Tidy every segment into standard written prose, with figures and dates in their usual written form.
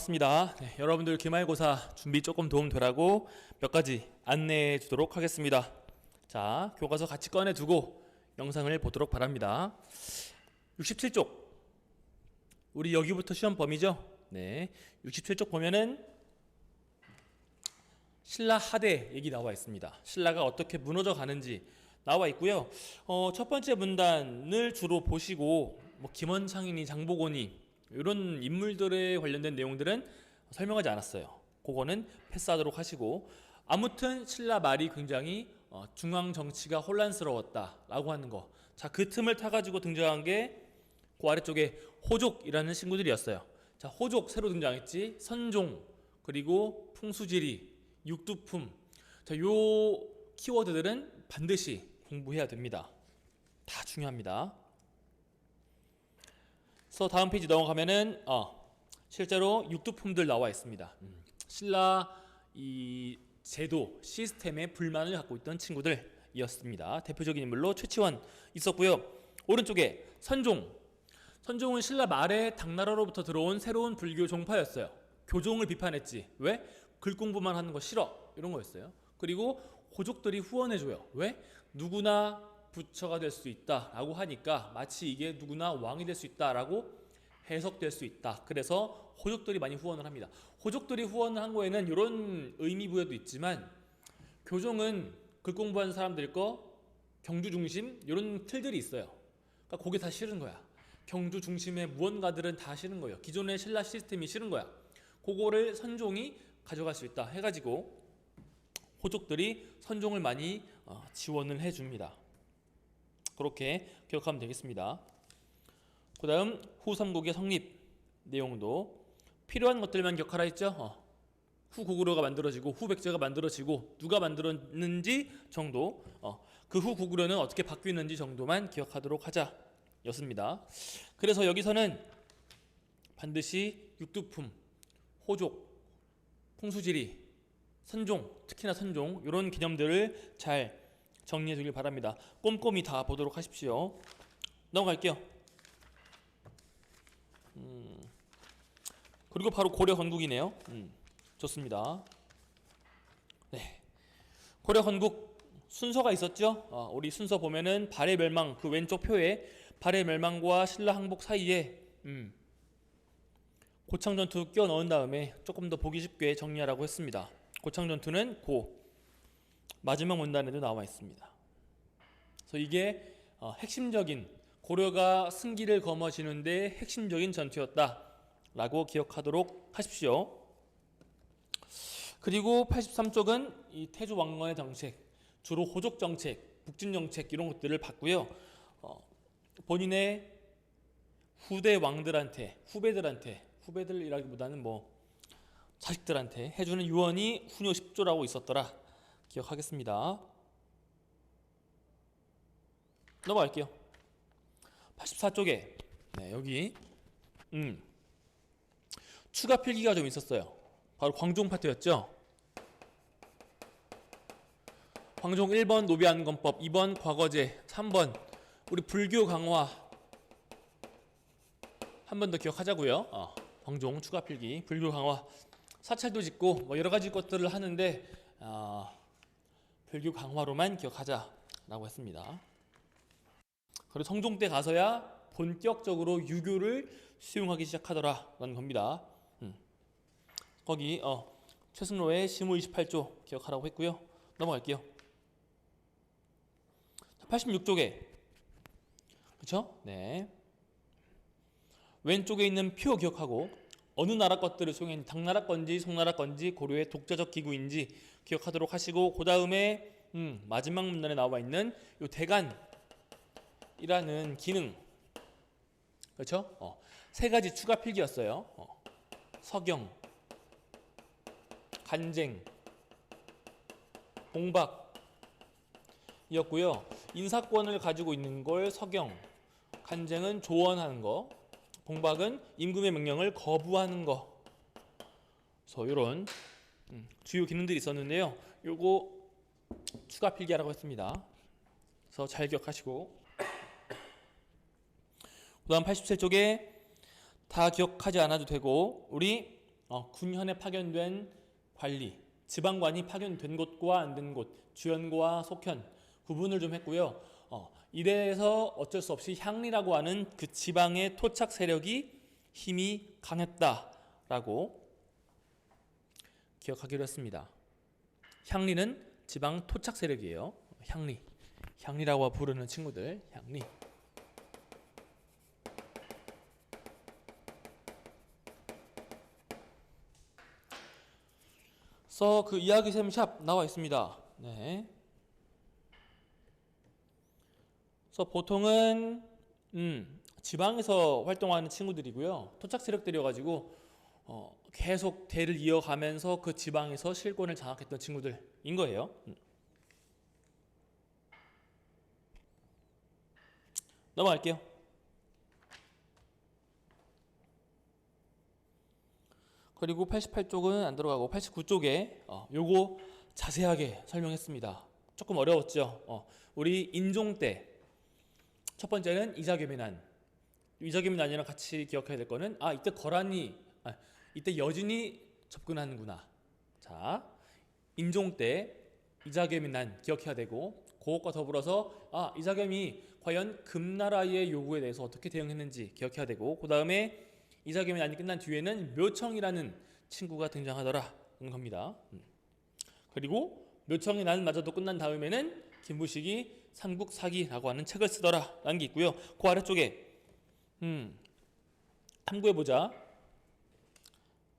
반갑습니다. 네, 여러분들 기말고사 준비 조금 도움 되라고 몇 가지 안내해 주도록 하겠습니다. 자, 교과서 같이 꺼내 두고 영상을 보도록 바랍니다. 67쪽. 우리 여기부터 시험 범위죠? 네. 67쪽 보면은 신라 하대 얘기 나와 있습니다. 신라가 어떻게 무너져 가는지 나와 있고요. 첫 번째 문단을 주로 보시고 김원창이니 장보고니 이런 인물들에 관련된 내용들은 설명하지 않았어요. 그거는 패스하도록 하시고, 아무튼 신라 말이 굉장히 중앙 정치가 혼란스러웠다라고 하는 거. 자, 그 틈을 타가지고 등장한 게 그 아래쪽에 호족이라는 친구들이었어요. 자, 호족 새로 등장했지. 선종, 그리고 풍수지리, 육두품. 자, 요 키워드들은 반드시 공부해야 됩니다. 다 중요합니다. 그래서 다음 페이지 넘어가면은 실제로 육두품들 나와 있습니다. 신라 이 제도 시스템에 불만을 갖고 있던 친구들이었습니다. 대표적인 인물로 최치원 있었고요. 오른쪽에 선종은 신라 말에 당나라로부터 들어온 새로운 불교 종파였어요. 교종을 비판했지. 왜? 글 공부만 하는 거 싫어, 이런 거였어요. 그리고 호족들이 후원해줘요. 왜? 누구나 부처가 될 수 있다라고 하니까 마치 이게 누구나 왕이 될 수 있다라고 해석될 수 있다. 그래서 호족들이 많이 후원을 합니다. 호족들이 후원을 한 거에는 이런 의미 부여도 있지만, 교종은 글 공부하는 사람들 거 경주 중심 이런 틀들이 있어요. 그러니까 그게 다 싫은 거야. 경주 중심의 무언가들은 다 싫은 거예요. 기존의 신라 시스템이 싫은 거야. 그거를 선종이 가져갈 수 있다 해가지고 호족들이 선종을 많이 지원을 해줍니다. 그렇게 기억하면 되겠습니다. 그 다음 후삼국의 성립 내용도 필요한 것들만 기억하라 했죠. 후고구려가 만들어지고 후백제가 만들어지고 누가 만들었는지 정도, 그 후고구려는 어떻게 바뀌었는지 정도만 기억하도록 하자 였습니다. 그래서 여기서는 반드시 육두품, 호족, 풍수지리, 선종, 특히나 선종 이런 개념들을 잘 정리해 주길 바랍니다. 꼼꼼히 다 보도록 하십시오. 넘어갈게요. 그리고 바로 고려 건국이네요. 좋습니다. 네, 고려 건국 순서가 있었죠. 우리 순서 보면은 발해 멸망, 그 왼쪽 표에 발해 멸망과 신라 항복 사이에 고창 전투 끼워 넣은 다음에 조금 더 보기 쉽게 정리하라고 했습니다. 고창 전투는 마지막 문단에도 나와 있습니다. 그래서 이게 핵심적인, 고려가 승기를 거머쥐는데 핵심적인 전투였다라고 기억하도록 하십시오. 그리고 83쪽은 이 태조 왕건의 정책, 주로 호족 정책, 북진 정책 이런 것들을 봤고요. 본인의 후대 왕들한테, 후배들이라기보다는 자식들한테 해주는 유언이 훈요 10조라고 있었더라 기억하겠습니다. 넘어갈게요. 84쪽에 여기 추가 필기가 좀 있었어요. 바로 광종 파트였죠. 광종 1번 노비안건법, 2번 과거제, 3번 우리 불교 강화 한 번 더 기억하자고요. 광종 추가 필기, 불교 강화, 사찰도 짓고 여러 가지 것들을 하는데 불교 강화로만 기억하자라고 했습니다. 그리고 성종 때 가서야 본격적으로 유교를 수용하기 시작하더라라는 겁니다. 거기 최승로의 시무 28조 기억하라고 했고요. 넘어갈게요. 86쪽에 그렇죠? 네. 왼쪽에 있는 표 기억하고 어느 나라 것들을 수용했는지, 당나라 건지 송나라 건지 고려의 독자적 기구인지 기억하도록 하시고, 그 다음에 마지막 문단에 나와 있는 요 대간이라는 기능, 그렇죠? 세 가지 추가 필기였어요. 서경, 간쟁, 봉박이었고요. 인사권을 가지고 있는 걸 서경, 간쟁은 조언하는 거, 봉박은 임금의 명령을 거부하는 거. 그래서 이런 주요 기능들이 있었는데요. 요거 추가 필기하라고 했습니다. 그래서 잘 기억하시고, 그 다음 87쪽에 다 기억하지 않아도 되고, 우리 군현에 파견된 관리, 지방관이 파견된 곳과 안 된 곳, 주현과 속현 구분을 좀 했고요. 이래서 어쩔 수 없이 향리라고 하는 그 지방의 토착 세력이 힘이 강했다라고 기억하기로 했습니다. 향리는 지방 토착 세력이에요. 향리라고 부르는 친구들, 향리. 그래서 그 이야기샘 샵 나와 있습니다. 네. 그래서 보통은 지방에서 활동하는 친구들이고요. 토착 세력들이어가지고 계속 대를 이어가면서 그 지방에서 실권을 장악했던 친구들인 거예요. 넘어갈게요. 그리고 88쪽은 안 들어가고 89쪽에 요거 자세하게 설명했습니다. 조금 어려웠죠. 우리 인종 때 첫 번째는 이자겸이난이랑 같이 기억해야 될 거는 이때 여진이 접근하는구나. 자, 인종 때 이자겸이난 기억해야 되고, 그것과 더불어서 이자겸이 과연 금나라의 요구에 대해서 어떻게 대응했는지 기억해야 되고, 그 다음에 이자겸이난이 끝난 뒤에는 묘청이라는 친구가 등장하더라는 겁니다. 그리고 묘청의 난마저도 끝난 다음에는 김부식이 삼국사기라고 하는 책을 쓰더라라는 게 있고요. 그 아래쪽에 탐구해보자.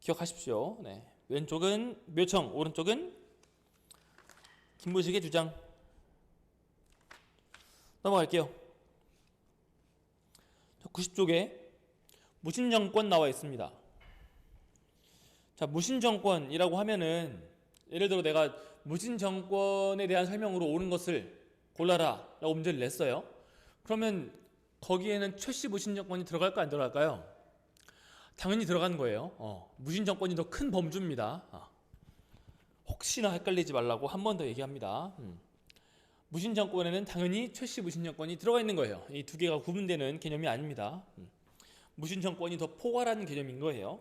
기억하십시오. 네. 왼쪽은 묘청, 오른쪽은 김부식의 주장. 넘어갈게요. 90쪽에 무신정권 나와 있습니다. 자, 무신정권이라고 하면은 예를 들어 내가 무신정권에 대한 설명으로 옳은 것을 골라라 라고 문제를 냈어요. 그러면 거기에는 최씨 무신정권이 들어갈까 안 들어갈까요? 당연히 들어가는 거예요. 무신정권이 더 큰 범주입니다. 혹시나 헷갈리지 말라고 한 번 더 얘기합니다. 무신정권에는 당연히 최씨 무신정권이 들어가 있는 거예요. 이 두 개가 구분되는 개념이 아닙니다. 무신정권이 더 포괄하는 개념인 거예요.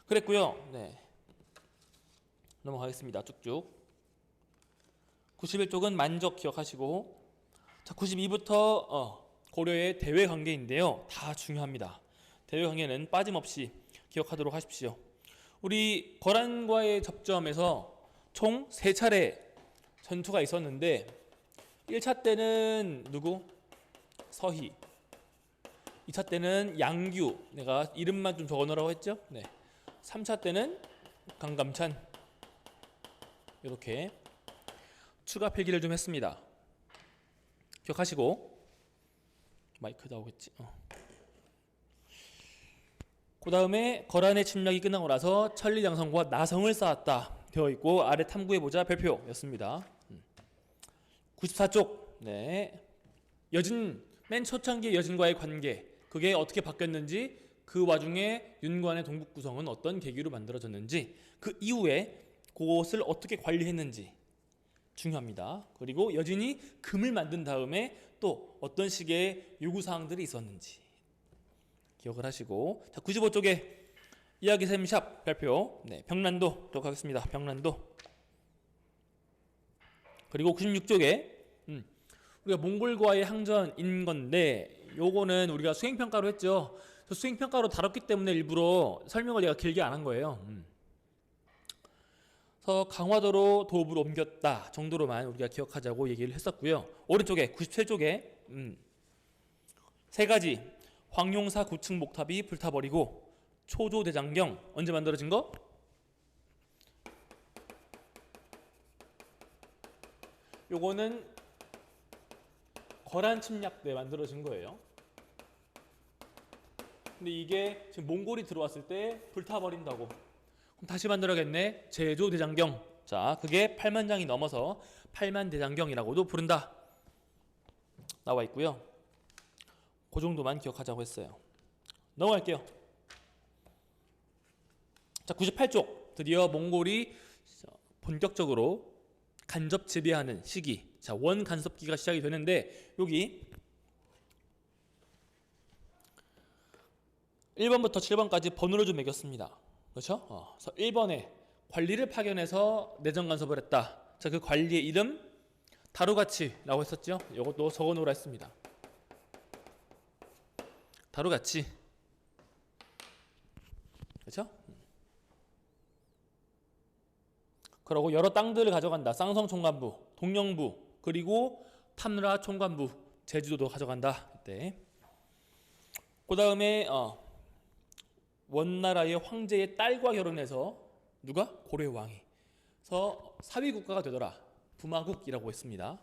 그랬고요. 네. 넘어가겠습니다. 쭉쭉. 91쪽은 만적 기억하시고, 자, 92부터 고려의 대외 관계인데요. 다 중요합니다. 대외 관계는 빠짐없이 기억하도록 하십시오. 우리 거란과의 접점에서 총 3차례 전투가 있었는데 1차 때는 누구? 서희. 2차 때는 양규. 내가 이름만 좀 적어놓으라고 했죠? 네. 3차 때는 강감찬. 이렇게 추가 필기를 좀 했습니다. 기억하시고, 마이크 나오겠지? 그 다음에 거란의 침략이 끝나고 나서 천리장성과 나성을 쌓았다 되어 있고, 아래 탐구해보자 별표였습니다. 94쪽. 네. 여진, 맨 초창기 여진과의 관계, 그게 어떻게 바뀌었는지, 그 와중에 윤관의 동북구성은 어떤 계기로 만들어졌는지, 그 이후에 그것을 어떻게 관리했는지 중요합니다. 그리고 여진이 금을 만든 다음에 또 어떤 식의 요구사항들이 있었는지 기억을 하시고, 자, 95쪽에 이야기샘 샵 발표. 네, 병란도 기억하겠습니다. 병란도. 그리고 96쪽에 우리가 몽골과의 항전인 건데, 요거는 우리가 수행평가로 했죠. 수행평가로 다뤘기 때문에 일부러 설명을 내가 길게 안 한 거예요. 그래서 강화도로 도읍으로 옮겼다 정도로만 우리가 기억하자고 얘기를 했었고요. 오른쪽에 97쪽에 3가지 황룡사 9층 목탑이 불타버리고, 초조대장경 언제 만들어진 거? 요거는 거란 침략 때 만들어진 거예요. 근데 이게 지금 몽골이 들어왔을 때 불타버린다고. 그럼 다시 만들어야겠네. 제조대장경. 자, 그게 8만 장이 넘어서 8만 대장경이라고도 부른다. 나와 있고요. 그 정도만 기억하자고 했어요. 넘어갈게요. 자, 98쪽. 드디어 몽골이 본격적으로 간접 재배하는 시기. 자, 원 간섭기가 시작이 되는데, 여기 1번부터 7번까지 번호를 좀 매겼습니다. 그렇죠? 그래서 1번에 관리를 파견해서 내정 간섭을 했다. 자, 그 관리의 이름 다루가치라고 했었죠. 이것도 적어 놓으라 했습니다. 다루가치. 그렇죠? 그리고 여러 땅들을 가져간다. 쌍성 총관부, 동령부, 그리고 탐라 총관부, 제주도도 가져간다. 이때. 그다음에 원나라의 황제의 딸과 결혼해서 누가? 고려의 왕이. 그래서 사위 국가가 되더라. 부마국이라고 했습니다.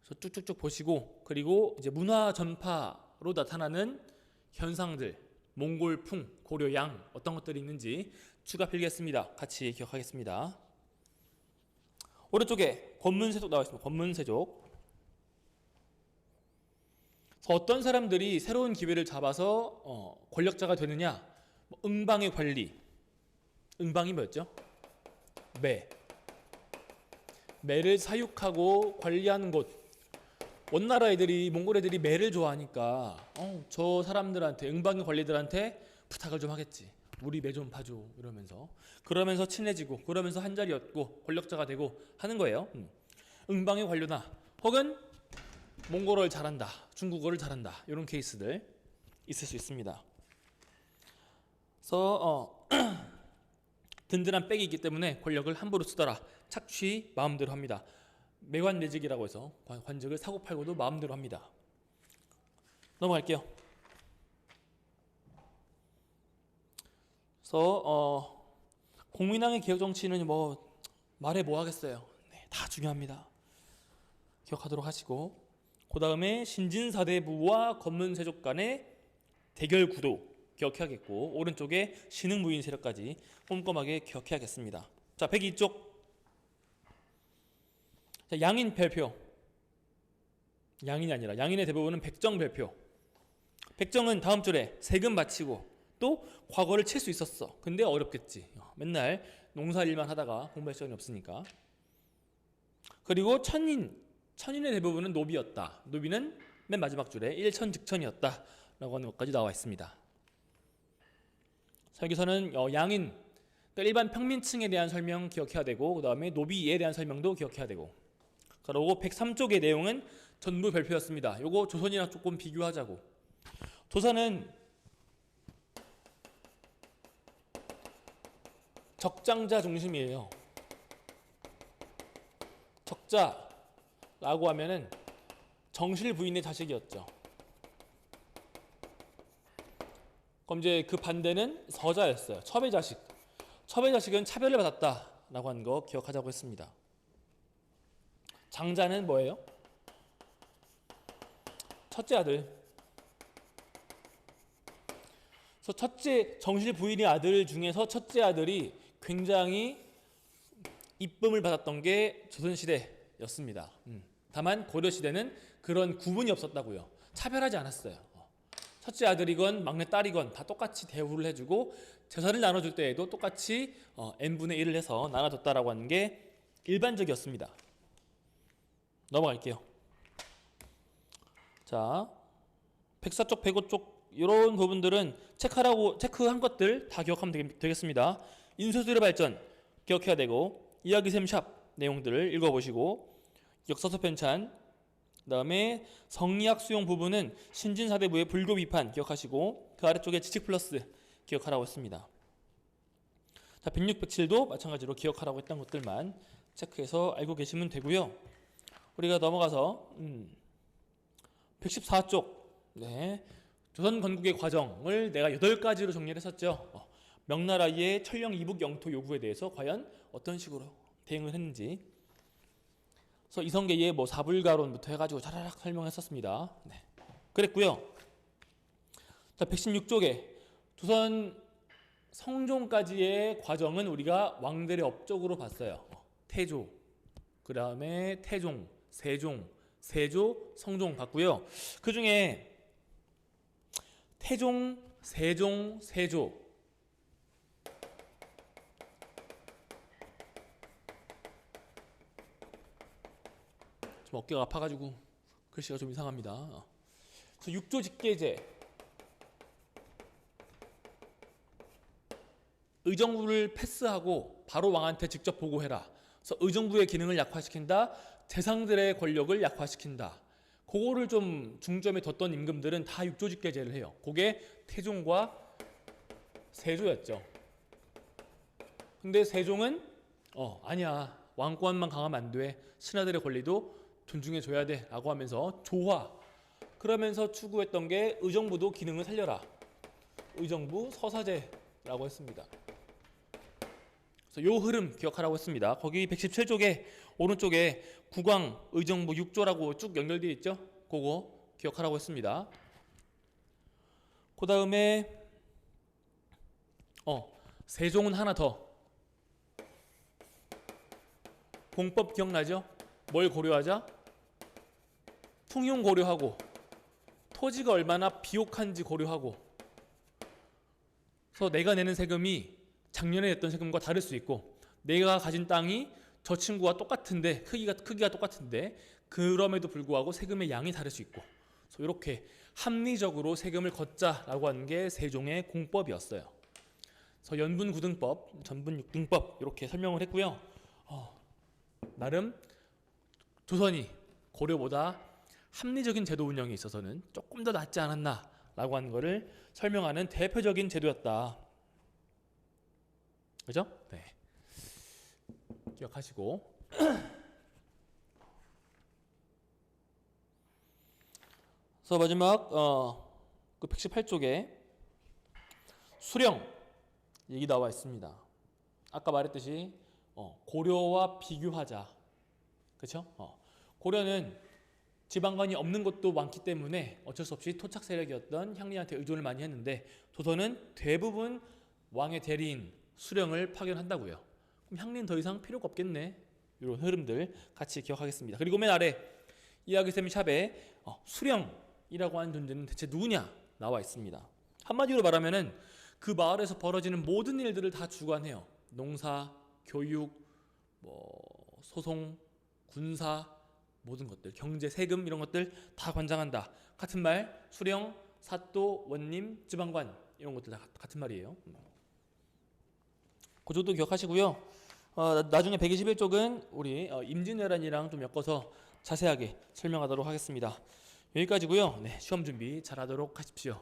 그래서 쭉쭉쭉 보시고, 그리고 이제 문화 전파로 나타나는 현상들, 몽골풍, 고려양 어떤 것들이 있는지 추가 필기했습니다. 같이 기억하겠습니다. 오른쪽에 권문세족 나와 있습니다. 권문세족. 어떤 사람들이 새로운 기회를 잡아서 권력자가 되느냐? 응방의 관리. 응방이 뭐였죠? 매를 사육하고 관리하는 곳. 원나라 애들이, 몽골 애들이 매를 좋아하니까 저 사람들한테, 응방의 관리들한테 부탁을 좀 하겠지. 우리 매 좀 봐줘 이러면서. 그러면서 친해지고, 그러면서 한 자리 얻고 권력자가 되고 하는 거예요. 응방의 관료나 혹은 몽골어를 잘한다, 중국어를 잘한다, 이런 케이스들 있을 수 있습니다. 그래서 든든한 백이 있기 때문에 권력을 함부로 쓰더라. 착취 마음대로 합니다. 매관매직이라고 해서 관직을 사고팔고도 마음대로 합니다. 넘어갈게요. 그래서 공민왕의 개혁 정치는 뭐 말해 뭐 하겠어요. 네, 다 중요합니다. 기억하도록 하시고, 그 다음에 신진사대부와 권문세족 간의 대결 구도 기억해야겠고, 오른쪽에 신흥무인 세력까지 꼼꼼하게 기억해야겠습니다. 자, 102쪽. 자, 양인 별표. 양인이 아니라 양인의 대부분은 백정 별표. 백정은 다음 줄에 세금 바치고 또 과거를 칠 수 있었어. 근데 어렵겠지. 맨날 농사일만 하다가 공부할 시간이 없으니까. 그리고 천인의 대부분은 노비였다. 노비는 맨 마지막 줄에 일천즉천이었다 라고 하는 것까지 나와 있습니다. 자, 여기서는 양인, 그러니까 일반 평민층에 대한 설명 기억해야 되고, 그 다음에 노비에 대한 설명도 기억해야 되고. 그리고 103쪽의 내용은 전부 별표였습니다. 요거 조선이랑 조금 비교하자고. 조선은 적장자 중심이에요. 적자라고 하면은 정실 부인의 자식이었죠. 그럼 이제 그 반대는 서자였어요. 첩의 자식. 첩의 자식은 차별을 받았다라고 하는 거 기억하자고 했습니다. 장자는 뭐예요? 첫째 아들. 그래서 첫째 정실 부인의 아들 중에서 첫째 아들이 굉장히 이쁨을 받았던 게 조선시대였습니다. 다만 고려시대는 그런 구분이 없었다고요. 차별하지 않았어요. 첫째 아들이건 막내 딸이건 다 똑같이 대우를 해주고, 재산을 나눠줄 때에도 똑같이 n분의 1을 해서 나눠줬다라고 하는 게 일반적이었습니다. 넘어갈게요. 자, 104쪽, 105쪽 이런 부분들은 체크한 것들 다 기억하면 되겠습니다. 인쇄술의 발전 기억해야 되고, 이야기샘 샵 내용들을 읽어보시고, 역사서 편찬, 그 다음에 성리학 수용 부분은 신진사대부의 불교 비판 기억하시고, 그 아래쪽에 지식 플러스 기억하라고 했습니다. 자, 106, 107도 마찬가지로 기억하라고 했던 것들만 체크해서 알고 계시면 되고요. 우리가 넘어가서 114쪽, 네, 조선 건국의 과정을 내가 8가지로 정리를 했었죠. 명나라의 천령 이북 영토 요구에 대해서 과연 어떤 식으로 대응을 했는지. 그래서 이성계의 뭐 사불가론부터 해가지고 자라락 설명했었습니다. 네, 그랬고요. 자, 116쪽에 조선 성종까지의 과정은 우리가 왕들의 업적으로 봤어요. 태조, 그 다음에 태종, 세종, 세조, 성종 봤고요. 그 중에 태종, 세종, 세조 좀 어깨가 아파가지고 글씨가 좀 이상합니다. 그래서 육조 직계제, 의정부를 패스하고 바로 왕한테 직접 보고해라. 그래서 의정부의 기능을 약화시킨다. 재상들의 권력을 약화시킨다. 그거를 좀 중점에 뒀던 임금들은 다 육조직계제를 해요. 그게 태종과 세조였죠. 근데 세종은 아니야. 왕권만 강하면 안 돼. 신하들의 권리도 존중해줘야 돼. 라고 하면서 조화. 그러면서 추구했던 게 의정부도 기능을 살려라. 의정부 서사제라고 했습니다. 그래서 요 흐름 기억하라고 했습니다. 거기 117쪽에 오른쪽에 국왕, 의정부, 육조라고 쭉 연결되어 있죠. 그거 기억하라고 했습니다. 그 다음에 세종은 하나 더. 공법 기억나죠? 뭘 고려하자? 풍용 고려하고 토지가 얼마나 비옥한지 고려하고. 그래서 내가 내는 세금이 작년에 냈던 세금과 다를 수 있고, 내가 가진 땅이 저 친구와 똑같은데 크기가 똑같은데 그럼에도 불구하고 세금의 양이 다를 수 있고. 그래서 이렇게 합리적으로 세금을 걷자라고 하는 게 세종의 공법이었어요. 그래서 연분구등법, 전분육등법 이렇게 설명을 했고요. 나름 조선이 고려보다 합리적인 제도 운영에 있어서는 조금 더 낫지 않았나라고 하는 것을 설명하는 대표적인 제도였다. 그죠? 네. 기억하시고. 그래서 마지막 그 118쪽에 수령 얘기 나와 있습니다. 아까 말했듯이 고려와 비교하자. 그렇죠? 고려는 지방관이 없는 곳도 많기 때문에 어쩔 수 없이 토착 세력이었던 향리한테 의존을 많이 했는데, 조선은 대부분 왕의 대리인 수령을 파견한다고요. 그럼 향리는 더 이상 필요가 없겠네. 이런 흐름들 같이 기억하겠습니다. 그리고 맨 아래 이야기쌤 샵에 수령이라고 하는 존재는 대체 누구냐 나와 있습니다. 한마디로 말하면은 그 마을에서 벌어지는 모든 일들을 다 주관해요. 농사, 교육, 소송, 군사, 모든 것들, 경제, 세금 이런 것들 다 관장한다. 같은 말, 수령, 사또, 원님, 지방관 이런 것들 다 같은 말이에요. 그 정도 기억하시고요. 나중에 121쪽은 우리 임진왜란이랑 좀 엮어서 자세하게 설명하도록 하겠습니다. 여기까지고요. 네, 시험 준비 잘하도록 하십시오.